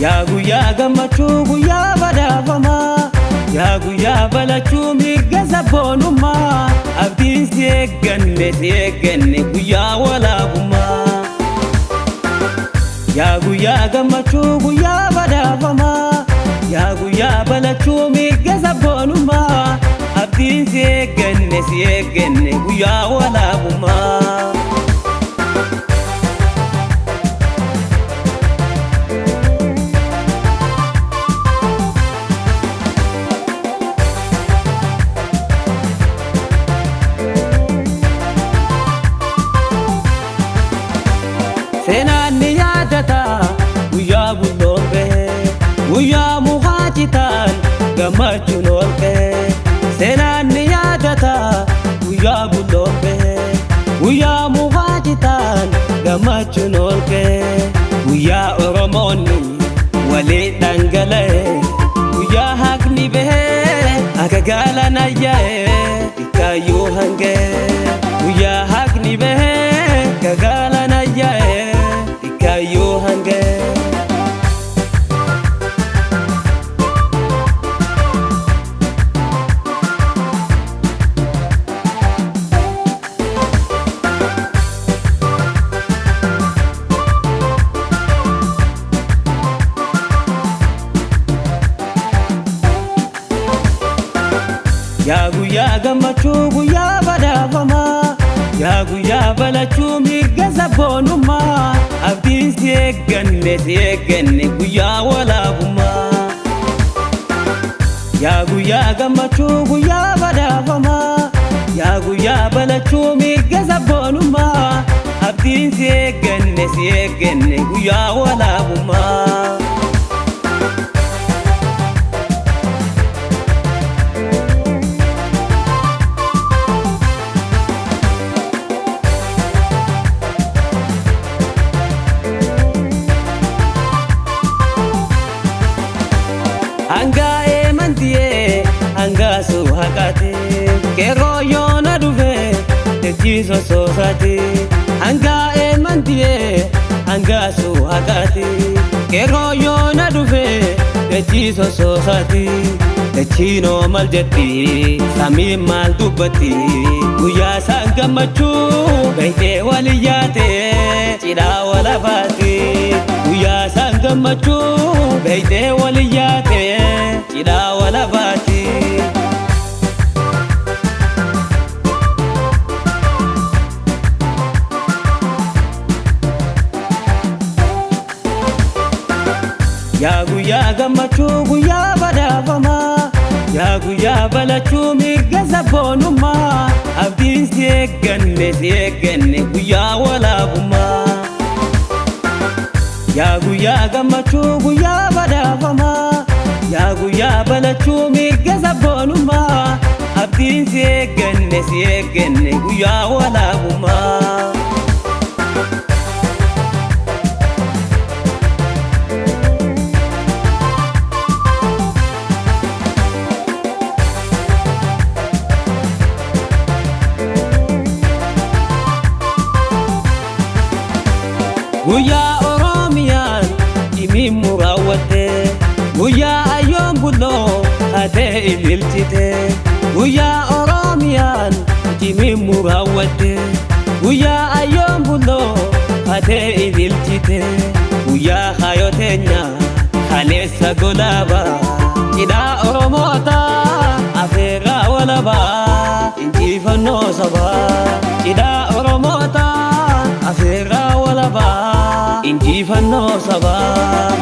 yaa guyyaa gammachuu guyyaa badhaafamaa yaa guyyaa balachuu mirga sabboonummaa abdiin si eegganne guyyaa walaabummaa yaa guyyaa gammachuu guyyaa badhaafamaa yaa guyyaa balachuu mirga sabboonummaa abdiin si eegganne guyyaa walaabummaa seenaan ni yaadata guyyaa bulloomee guyyaa muhaajitaan gammachuun oolkee seenaan ni yaadata guyyaa bulloomee guyyaa muhaajitaan gammachuun oolkee guyyaa oromoonni walii dhangala'ee guyyaa haqni bahee akka gaalana yaa'ee ikkaayyuu hangee guyyaa haqni bahee akka gaalana yaa'ee ikkaayyuu hangee yaa guyyaa gammachuu guyyaa badhaafamaa yaa guyyaa balachuu mirga sabboonummaa abdiin si eegganne guyyaa walaabummaa yaa guyyaa gammachuu guyyaa badhaafamaa yaa guyyaa balachuu mirga sabboonummaa abdiin si eegganne guyyaa walaabummaa Angae mantie angasu hakate kero yona duve tejiso sosate Angae mantie angasu hakate kero yona duve tejiso sosate techino maljati sami mal dubati guya sangamachu baite waliyate chida wala bati guya sangamachu baite waliyate chida wala bati yaa guyyaa gammachuu guyyaa badhaafamaa yaa guyyaa balachuu mirga sabboonummaa abdiin si eegganne guyyaa walaabummaa yaa guyyaa gammachuu guyyaa badhaafamaa yaa guyyaa balachuu mirga sabboonummaa abdiin si eegganne guyyaa walaabummaa guyyaa oromiyaan dhimimmu raawwatte guyyaa ayyoon bulloo hatee ililchite guyyaa oromiyaan dhimimmu raawwatte guyyaa ayyoon bulloo hatee ililchite guyyaa hayoteenya kaleessa golaaba cidhaa oromoota afeerraa walabaa injifannoo sabaa cidhaa oromoota afeerraa walabaa injifannoo sabaa